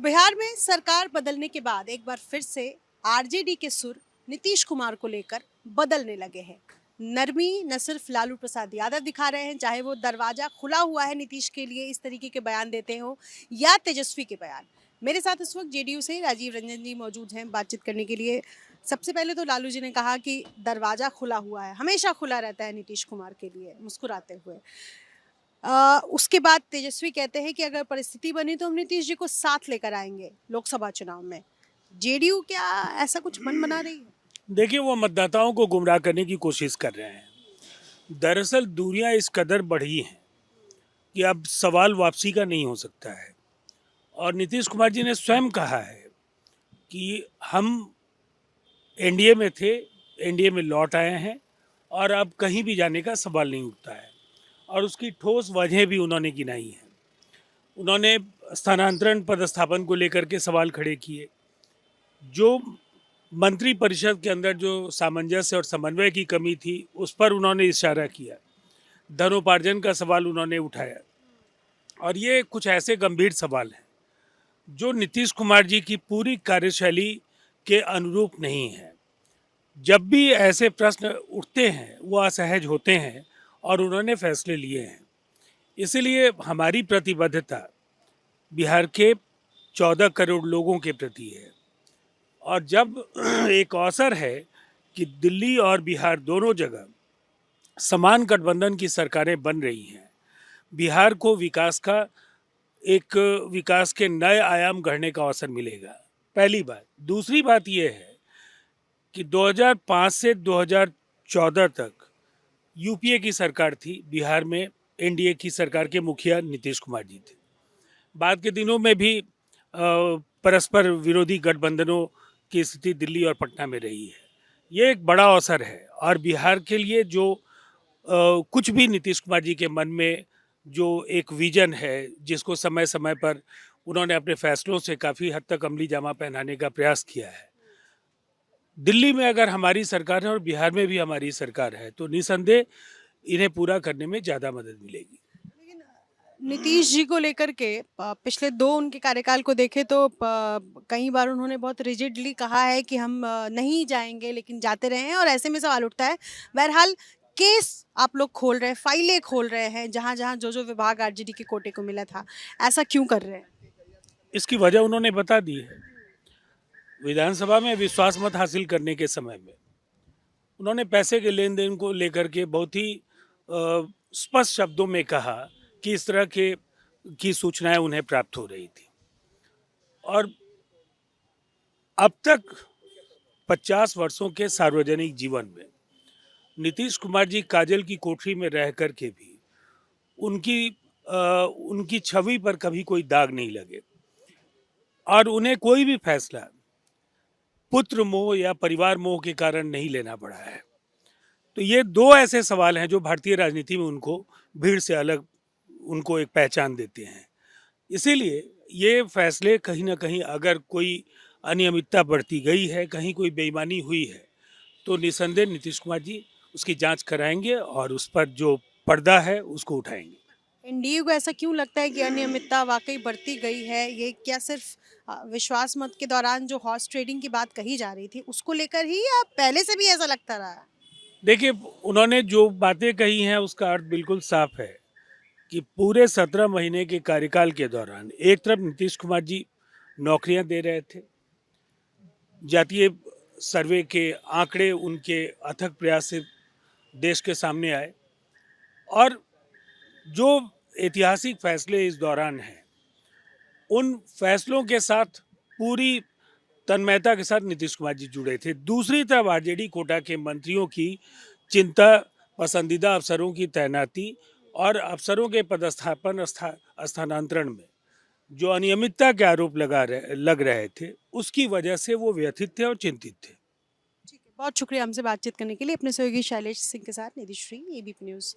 बिहार में सरकार बदलने के बाद एक बार फिर से आरजेडी के सुर नीतीश कुमार को लेकर बदलने लगे हैं। नरमी न सिर्फ लालू प्रसाद यादव दिखा रहे हैं, चाहे वो दरवाजा खुला हुआ है नीतीश के लिए इस तरीके के बयान देते हो या तेजस्वी के बयान। मेरे साथ इस वक्त जेडीयू से राजीव रंजन जी मौजूद हैं बातचीत करने के लिए। सबसे पहले तो लालू जी ने कहा कि दरवाजा खुला हुआ है, हमेशा खुला रहता है नीतीश कुमार के लिए, मुस्कुराते हुए। उसके बाद तेजस्वी कहते हैं कि अगर परिस्थिति बनी तो हम नीतीश जी को साथ लेकर आएंगे लोकसभा चुनाव में। जेडीयू क्या ऐसा कुछ मन बना रही है? देखिए, वो मतदाताओं को गुमराह करने की कोशिश कर रहे हैं। दरअसल दूरियां इस कदर बढ़ी हैं कि अब सवाल वापसी का नहीं हो सकता है। और नीतीश कुमार जी ने स्वयं कहा है कि हम एनडीए में थे, एनडीए में लौट आए हैं और अब कहीं भी जाने का सवाल नहीं उठता है। और उसकी ठोस वजह भी उन्होंने गिनाई है। उन्होंने स्थानांतरण पदस्थापन को लेकर के सवाल खड़े किए। जो मंत्री परिषद के अंदर जो सामंजस्य और समन्वय की कमी थी उस पर उन्होंने इशारा किया। धनोपार्जन का सवाल उन्होंने उठाया। और ये कुछ ऐसे गंभीर सवाल हैं जो नीतीश कुमार जी की पूरी कार्यशैली के अनुरूप नहीं है। जब भी ऐसे प्रश्न उठते हैं वो असहज होते हैं और उन्होंने फैसले लिए हैं। इसलिए हमारी प्रतिबद्धता बिहार के 14 करोड़ लोगों के प्रति है। और जब एक अवसर है कि दिल्ली और बिहार दोनों जगह समान गठबंधन की सरकारें बन रही हैं, बिहार को विकास के नए आयाम गढ़ने का अवसर मिलेगा। पहली बात। दूसरी बात यह है कि 2005 से 2014 तक यूपीए की सरकार थी, बिहार में एनडीए की सरकार के मुखिया नीतीश कुमार जी थे। बाद के दिनों में भी परस्पर विरोधी गठबंधनों की स्थिति दिल्ली और पटना में रही है। ये एक बड़ा अवसर है और बिहार के लिए जो कुछ भी नीतीश कुमार जी के मन में जो एक विजन है, जिसको समय समय पर उन्होंने अपने फैसलों से काफ़ी हद तक अमली जामा पहनाने का प्रयास किया है। दिल्ली में अगर हमारी सरकार है और बिहार में भी हमारी सरकार है तो निसंदेह इन्हें पूरा करने में ज़्यादा मदद मिलेगी। नीतीश जी को लेकर के पिछले दो उनके कार्यकाल को देखें तो कई बार उन्होंने बहुत रिजिडली कहा है कि हम नहीं जाएंगे, लेकिन जाते रहे हैं और ऐसे में सवाल उठता है। बहरहाल केस आप लोग खोल रहे हैं, फाइलें खोल रहे हैं, जहां जहां जो जो विभाग आरजेडी के कोटे को मिला था, ऐसा क्यों कर रहे हैं? इसकी वजह उन्होंने बता दी है। विधानसभा में विश्वास मत हासिल करने के समय में उन्होंने पैसे के लेन देन को लेकर के बहुत ही स्पष्ट शब्दों में कहा कि इस तरह की सूचनाएं उन्हें प्राप्त हो रही थी। और अब तक 50 वर्षों के सार्वजनिक जीवन में नीतीश कुमार जी काजल की कोठरी में रह कर के भी उनकी छवि पर कभी कोई दाग नहीं लगे और उन्हें कोई भी फैसला पुत्र मोह या परिवार मोह के कारण नहीं लेना पड़ा है। तो ये दो ऐसे सवाल हैं जो भारतीय राजनीति में उनको भीड़ से अलग, उनको एक पहचान देते हैं। इसीलिए ये फैसले कहीं ना कहीं अगर कोई अनियमितता बरती गई है, कहीं कोई बेईमानी हुई है, तो निसंदेह नीतीश कुमार जी उसकी जांच कराएंगे और उस पर जो पर्दा है उसको उठाएंगे। एनडीए को ऐसा क्यों लगता है कि अनियमितता वाकई बढ़ती गई है? ये क्या सिर्फ विश्वास मत के दौरान जो हॉर्स ट्रेडिंग की बात कही जा रही थी उसको लेकर ही, या पहले से भी ऐसा लगता रहा? देखिए, उन्होंने जो बातें कही हैं उसका अर्थ बिल्कुल साफ है कि पूरे 17 महीने के कार्यकाल के दौरान एक तरफ नीतीश कुमार जी नौकरियां दे रहे थे, जातीय सर्वे के आंकड़े उनके अथक प्रयास से देश के सामने आए, और जो ऐतिहासिक फैसले इस दौरान हैं उन फैसलों के साथ पूरी तन्मयता के साथ नीतीश कुमार जी जुड़े थे। दूसरी तरफ आरजेडी कोटा के मंत्रियों की चिंता, पसंदीदा अफसरों की तैनाती और अफसरों के पदस्थापन स्थानांतरण में जो अनियमितता के आरोप लग रहे थे, उसकी वजह से वो व्यथित थे और चिंतित थे। ठीक है, बहुत शुक्रिया हमसे बातचीत करने के लिए। अपने सहयोगी शैलेश सिंह के साथ निधि श्री, एबीपी न्यूज़।